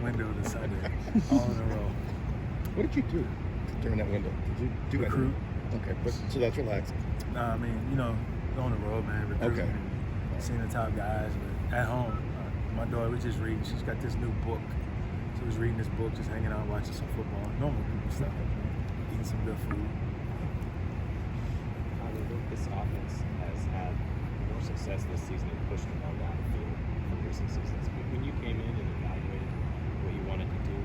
window to Sunday, all in a row. What did you do during that window? Did you do Recruit. anything? Okay, but so that's relaxed. Nah, I mean, go on the road, man, recruiting, Okay. and seeing the top guys. But at home, my daughter was just reading. She's got this new book. She was reading this book, just hanging out, watching some football, normal people stuff, eating some good food. I think this offense has had more success this season in pushing the ball down the field from recent seasons. When you came in and evaluated what you wanted to do,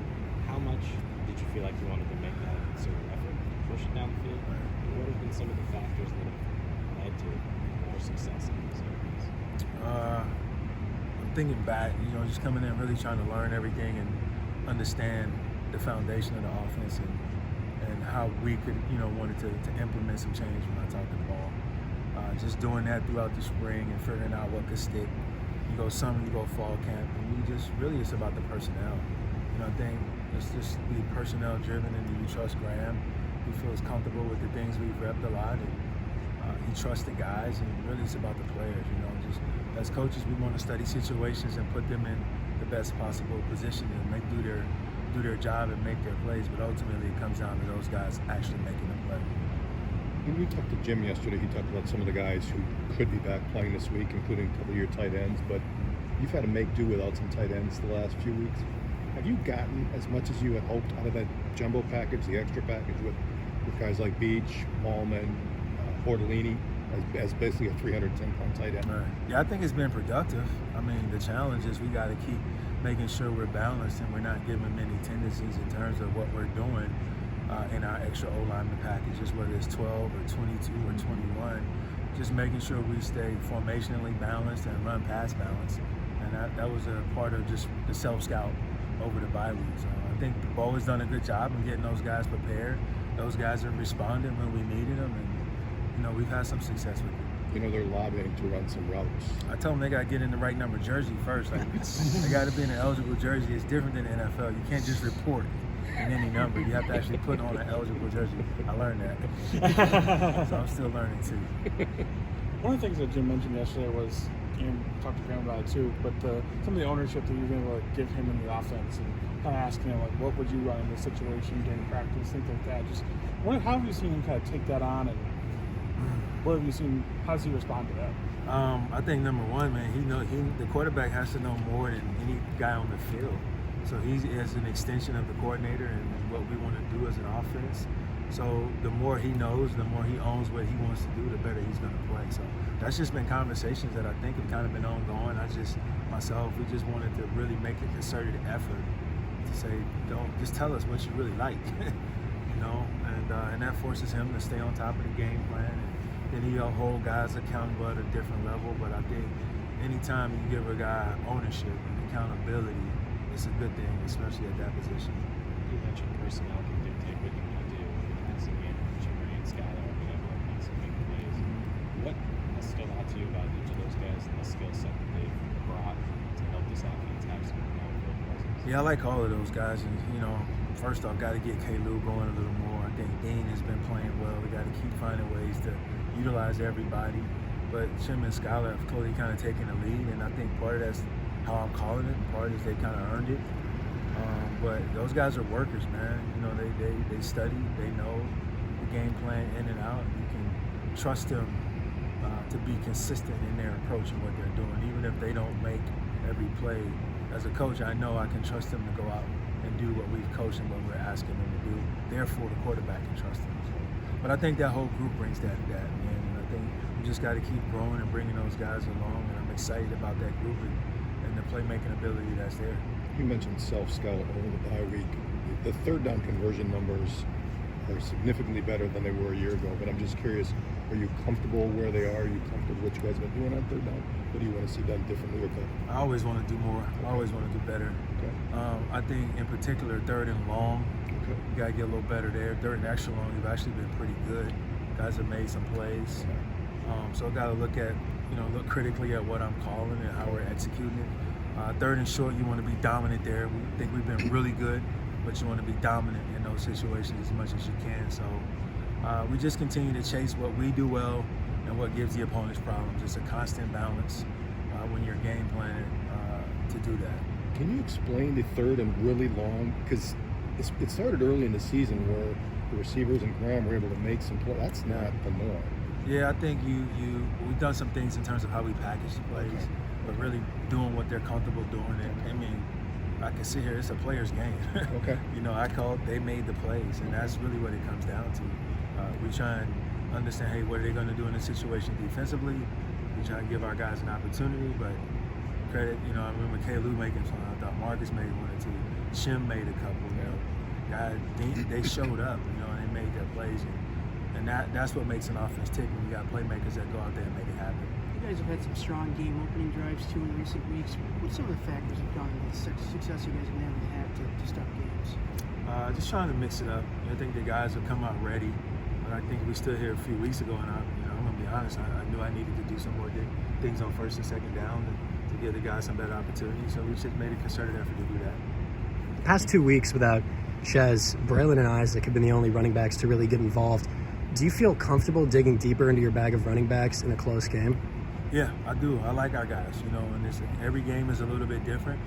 how much did you feel like you wanted to make that concerted effort to push it down the field? And what have been some of the factors that have led to more success in these areas? I'm thinking back, just coming in really trying to learn everything and understand the foundation of the offense and how we could, wanted to implement some change when I talked to the ball. Just doing that throughout the spring and figuring out what could stick. You go summer, you go fall camp, and it's about the personnel. I think it's just be personnel driven, and you trust Graham. He feels comfortable with the things we've repped a lot, and he trusts the guys, and really it's about the players. Just as coaches, we want to study situations and put them in the best possible position and do their job and make their plays. But ultimately, it comes down to those guys actually making the play. When we talked to Jim yesterday, he talked about some of the guys who could be back playing this week, including a couple of your tight ends. But you've had to make do without some tight ends the last few weeks. Have you gotten as much as you had hoped out of that jumbo package, the extra package with guys like Beach, Mallman, Bortolini, as basically a 310-pound tight end? Right. Yeah, I think it's been productive. I mean, the challenge is we got to keep making sure we're balanced and we're not giving many tendencies in terms of what we're doing in our extra O-lineman packages, whether it's 12 or 22 or 21. Just making sure we stay formationally balanced and run pass balance. And that was a part of just the self-scout over the bye weeks. I think Bo has done a good job in getting those guys prepared. Those guys are responding when we needed them, and we've had some success with it. They're lobbying to run some routes. I told them they got to get in the right number jersey first. They got to be in an eligible jersey. It's different than the NFL. You can't just report in any number. You have to actually put on an eligible jersey. I learned that. So I'm still learning too. One of the things that Jim mentioned yesterday was, and talked to Graham about it too, but some of the ownership that you've been able to give him in the offense and kind of asking him, what would you run in this situation during practice, things like that. Just how have you seen him kind of take that on, and what have you seen, how does he respond to that? I think number one, man, the quarterback has to know more than any guy on the field. So he is an extension of the coordinator and what we want to do as an offense. So the more he knows, the more he owns what he wants to do, the better he's going to play. So that's just been conversations that I think have kind of been ongoing. We just wanted to really make a concerted effort to say, just tell us what you really like, and that forces him to stay on top of the game plan. And then he'll hold guys accountable at a different level. But I think anytime you give a guy ownership and accountability, it's a good thing, especially at that position. You mentioned personnel can dictate what you want to do in the passing game. Jimmy and Skylar are going to make some big plays. What has stood out to you about each of those guys and the skill set that they've brought to help this offense have some on-field presence? Yeah, I like all of those guys. And, first off, got to get K-Lou going a little more. I think Dean has been playing well. We got to keep finding ways to utilize everybody. But Jim and Skylar have clearly kind of taken the lead, and I think part of that's how I'm calling it. Part is they kind of earned it. But those guys are workers, man. They study, they know the game plan in and out. You can trust them to be consistent in their approach and what they're doing, even if they don't make every play. As a coach, I know I can trust them to go out and do what we've coached and what we're asking them to do. Therefore, the quarterback can trust them. So, but I think that whole group brings that, man. And I think we just got to keep growing and bringing those guys along. And I'm excited about that group and the playmaking ability that's there. You mentioned self-scout over the bye week. The third down conversion numbers are significantly better than they were a year ago, but I'm just curious, are you comfortable where they are? Are you comfortable with what you guys have been doing on third down? What do you want to see done differently or better? I always want to do more. I always want to do better. Okay. I think in particular, third and long, Okay. you got to get a little better there. Third and extra long, you've actually been pretty good. Guys have made some plays. So I got to look critically at what I'm calling and how we're executing it. Third and short, you want to be dominant there. We think we've been really good, but you want to be dominant in those situations as much as you can. So we just continue to chase what we do well and what gives the opponents problems. It's a constant balance when you're game planning to do that. Can you explain the third and really long? Because it started early in the season where the receivers and Graham were able to make some play. That's not the norm. Yeah, I think we've done some things in terms of how we package the plays, but really doing what they're comfortable doing. And I mean, I can sit here, it's a player's game. Okay. You know, I called, they made the plays, and that's really what it comes down to. We try and understand, hey, what are they going to do in this situation defensively? We try and give our guys an opportunity, but credit, you know, I remember Kalu making some, I thought Marcus made one or two, Shim made a couple, you know. Guys, they showed up, you know, and they made their plays. And that's what makes an offense tick when you got playmakers that go out there and make it happen. You guys have had some strong game opening drives too in recent weeks. What's some of the factors have gone into the success you guys have been able to have to start games? Just trying to mix it up. I think the guys have come out ready. But I think we stood here a few weeks ago, and I'm gonna be honest. I knew I needed to do some more things on first and second down to give the guys some better opportunities. So we just made a concerted effort to do that. The past 2 weeks without Chez, Braylon and Isaac have been the only running backs to really get involved. Do you feel comfortable digging deeper into your bag of running backs in a close game? Yeah, I do. I like our guys, you know, and every game is a little bit different.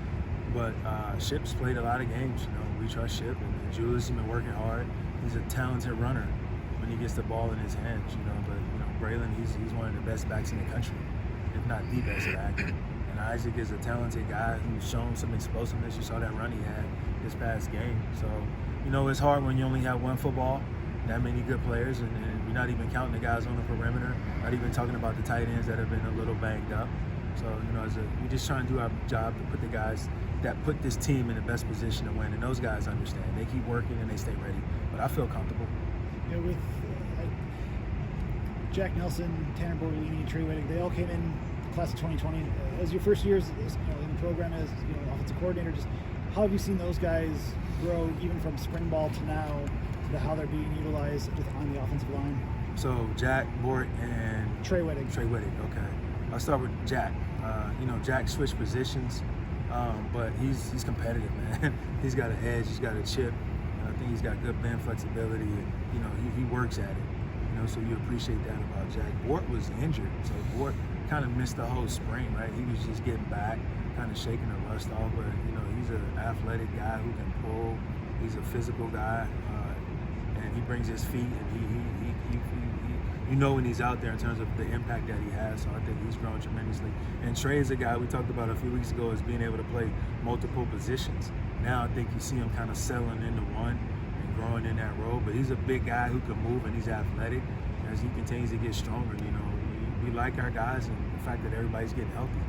But Ship's played a lot of games, you know. We trust Ship, and Julius has been working hard. He's a talented runner when he gets the ball in his hands, you know. But, you know, Braylon, he's one of the best backs in the country, if not the best back. And Isaac is a talented guy who's shown some explosiveness. You saw that run he had this past game. So, you know, it's hard when you only have one football, that many good players, and we're not even counting the guys on the perimeter, not even talking about the tight ends that have been a little banged up. So, you know, we're just trying to do our job to put the guys that put this team in the best position to win, and those guys understand. They keep working and they stay ready. But I feel comfortable. You know, with Jack Nelson, Tanner Bortolini, Trey Whittick, they all came in class of 2020. As your first years, you know, in the program as, you know, offensive coordinator, just how have you seen those guys grow even from spring ball to now, to how they're being utilized on the offensive line? So Jack, Bort, and Trey Whittick. Okay. I'll start with Jack. You know, Jack switched positions, but he's competitive, man. He's got an edge, he's got a chip, and I think he's got good bend flexibility, and, you know, he works at it. You know, so you appreciate that about Jack. Bort was injured, so Bort kind of missed the whole spring, right? He was just getting back, kind of shaking the rust off, but, you know, he's an athletic guy who can pull. He's a physical guy, and he brings his feet, and he you know when he's out there in terms of the impact that he has. So I think he's grown tremendously. And Trey is a guy we talked about a few weeks ago as being able to play multiple positions. Now I think you see him kind of settling into one and growing in that role. But he's a big guy who can move, and he's athletic. As he continues to get stronger, you know, we like our guys, and the fact that everybody's getting healthy.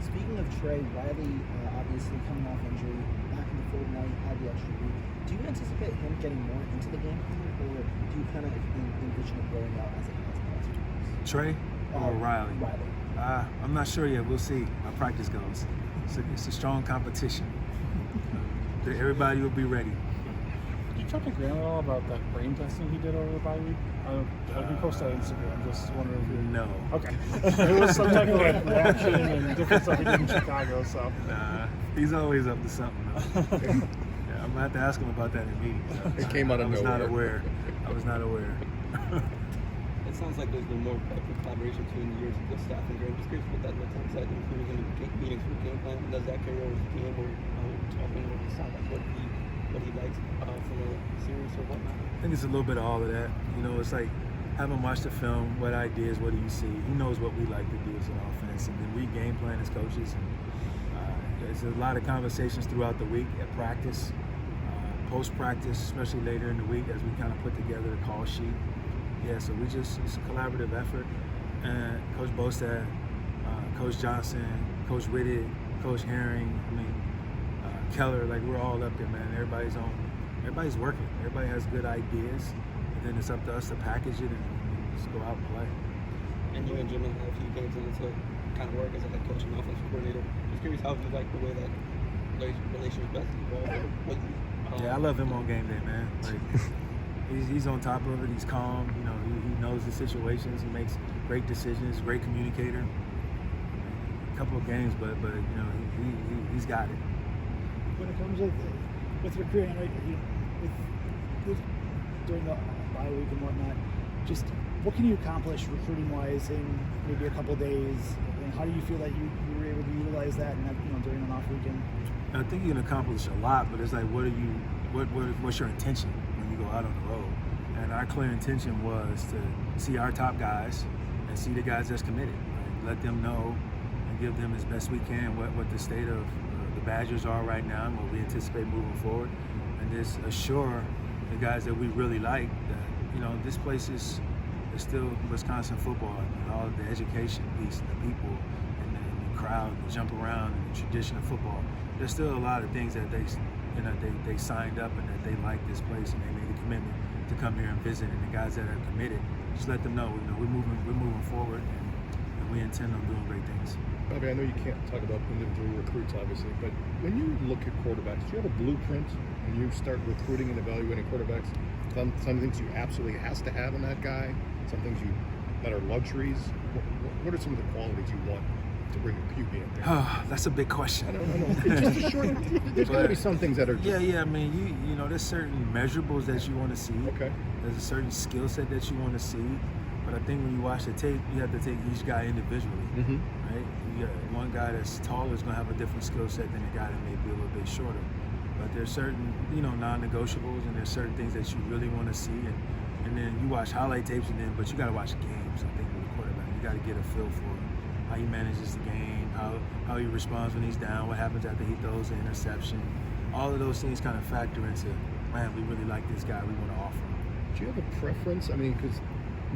Speaking of Trey, Riley obviously coming off injury, back in the fold now, had the extra week. Do you anticipate him getting more into the game plan, or do you kind of envision it going out as it has? Trey or Riley? Riley. I'm not sure yet. We'll see how practice goes. It's a strong competition. Everybody will be ready. Did you talk to Graham at all about that brain testing he did over the bye week? He posted on Instagram. Just wondering if you. No. Okay. It was some type of like reaction and different stuff he did in Chicago. So. Nah, he's always up to something. Yeah, I'm gonna have to ask him about that in meetings. It came out of I nowhere. was not aware. It sounds like there's been more collaboration between the years of the staff and Graham. Just curious what that looks like, including in meetings for the game plan. Does that carry over to the game, or talking with the staff, like what he likes from a series or whatnot? I think it's a little bit of all of that. You know, it's like have him watch the film. What ideas? What do you see? He knows what we like to do as an offense, and then we game plan as coaches. And there's a lot of conversations throughout the week at practice, post-practice, especially later in the week as we kind of put together the call sheet. Yeah, so it's a collaborative effort. And Coach Bostad, Coach Johnson, Coach Whittick, Coach Herring, Keller, like we're all up there, man. Everybody's working. Everybody has good ideas. And then it's up to us to package it and just go out and play. And you and Jim have had a few games into kind of work as a head coach and offensive coordinator. Just curious how you like the way that relationship does evolve. Yeah, I love him on game day, man. Like he's on top of it. He's calm. You know, he knows the situations. He makes great decisions. Great communicator. A couple of games, but you know, he's got it. When it comes with recruiting, right, with during the bye week and whatnot, just what can you accomplish recruiting-wise in maybe a couple days, and how do you feel that you were able to utilize that, and during an off weekend? I think you can accomplish a lot, but it's like, what's your intention when you go out on the road? And our clear intention was to see our top guys and see the guys that's committed. Like, let them know and give them as best we can what the state of the Badgers are right now and what we anticipate moving forward. And just assure the guys that we really like that, you know, this place is still Wisconsin football, and all of the education piece, and the people, and the crowd, the jump around, and the tradition of football. There's still a lot of things that they signed up and that they like this place and they made a commitment to come here and visit. And the guys that are committed, just let them know, you know, we're moving forward, and we intend on doing great things. Bobby, I know you can't talk about individual recruits, obviously, but when you look at quarterbacks, do you have a blueprint when you start recruiting and evaluating quarterbacks? Some things you absolutely has to have in that guy, some things that are luxuries. What are some of the qualities you want to bring a QB in there? That's a big question. I know. It's just a short. There's got to be some things that are. Yeah. I mean, you know, there's certain measurables that you want to see. Okay. There's a certain skill set that you want to see. But I think when you watch the tape, you have to take each guy individually, right? You got one guy that's taller is going to have a different skill set than a guy that may be a little bit shorter. But there's certain, you know, non-negotiables, and there's certain things that you really want to see. And then you watch highlight tapes, but you got to watch games, I think, with the quarterback. You got to get a feel for how he manages the game, how he responds when he's down, what happens after he throws an interception. All of those things kind of factor into, man, we really like this guy, we want to offer him. Do you have a preference? I mean, because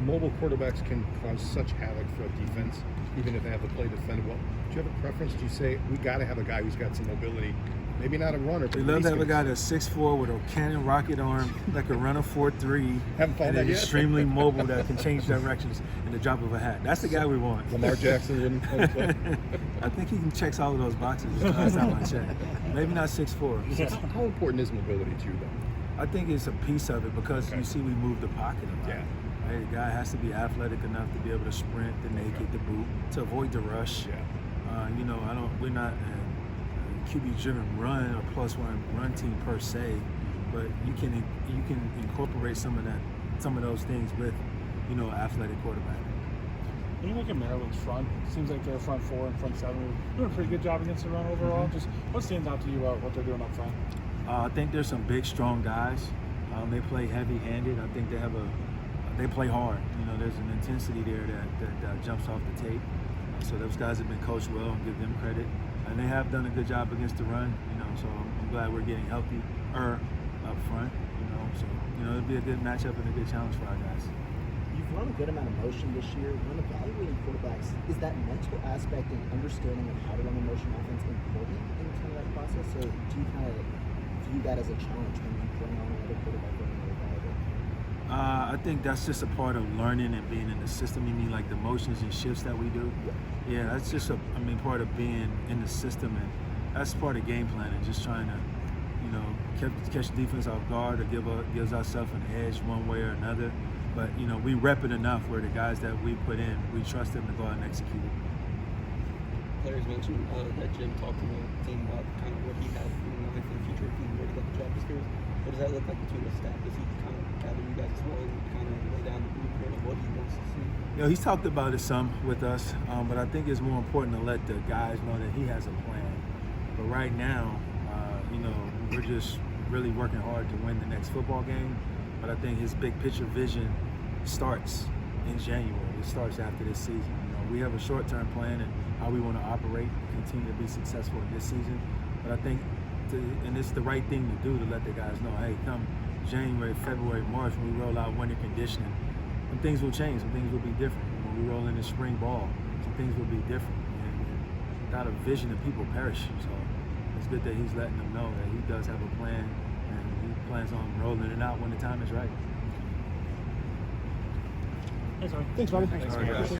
mobile quarterbacks can cause such havoc for a defense, even if they have to play defend well. Do you have a preference? Do you say, we got to have a guy who's got some mobility? Maybe not a runner, but we love to have a guy that's 6'4" with a cannon rocket arm that can run a 4.3 and is extremely mobile that can change directions in the drop of a hat. That's the guy we want. Lamar Jackson wouldn't play. I think he can check all of those boxes last time I checked. Maybe not 6'4". How important is mobility to you, though? I think it's a piece of it because you see we move the pocket a lot. Yeah. Right? The guy has to be athletic enough to be able to sprint, the naked, the boot, to avoid the rush. Yeah. You know, we're not QB-driven run or +1 run team per se, but you can incorporate some of those things with, you know, athletic quarterback. When you look at Maryland's front, it seems like their front four and front seven are doing a pretty good job against the run overall. Just what stands out to you about what they're doing up front? I think there's some big, strong guys. They play heavy-handed. I think they play hard. You know, there's an intensity there that jumps off the tape. So those guys have been coached well, and give them credit. And they have done a good job against the run, you know, so I'm glad we're getting healthier up front, you know. So, you know, it'll be a good matchup and a good challenge for our guys. You've run a good amount of motion this year. When evaluating quarterbacks, is that mental aspect and understanding of how to run a motion offense important in kind of that process? Or do you kind of view that as a challenge when you bring on another quarterback running another evaluator? I think that's just a part of learning and being in the system. You mean like the motions and shifts that we do? Yeah, that's just part of being in the system, and that's part of game planning. Just trying to, you know, catch the defense off guard or gives ourselves an edge one way or another. But you know, we rep it enough where the guys that we put in, we trust them to go out and execute it. Players mentioned that Jim talked to the team about kind of what he has in mind for the future if he were to get the job this year. What does that look like between the staff? Does he kind of gather you guys as well and kind of lay down the blueprint of what he wants to see? You know, he's talked about it some with us, but I think it's more important to let the guys know that he has a plan. But right now, you know, we're just really working hard to win the next football game. But I think his big picture vision starts in January. It starts after this season. You know, we have a short-term plan and how we want to operate, continue to be successful in this season. But I think, and it's the right thing to do to let the guys know, hey, come January, February, March, when we roll out winter conditioning, some things will change, some things will be different. When we roll into spring ball, some things will be different. And without a vision, the people perish. So it's good that he's letting them know that he does have a plan and he plans on rolling it out when the time is right. Thanks, Bobby. Thanks, Bobby. Thanks, guys.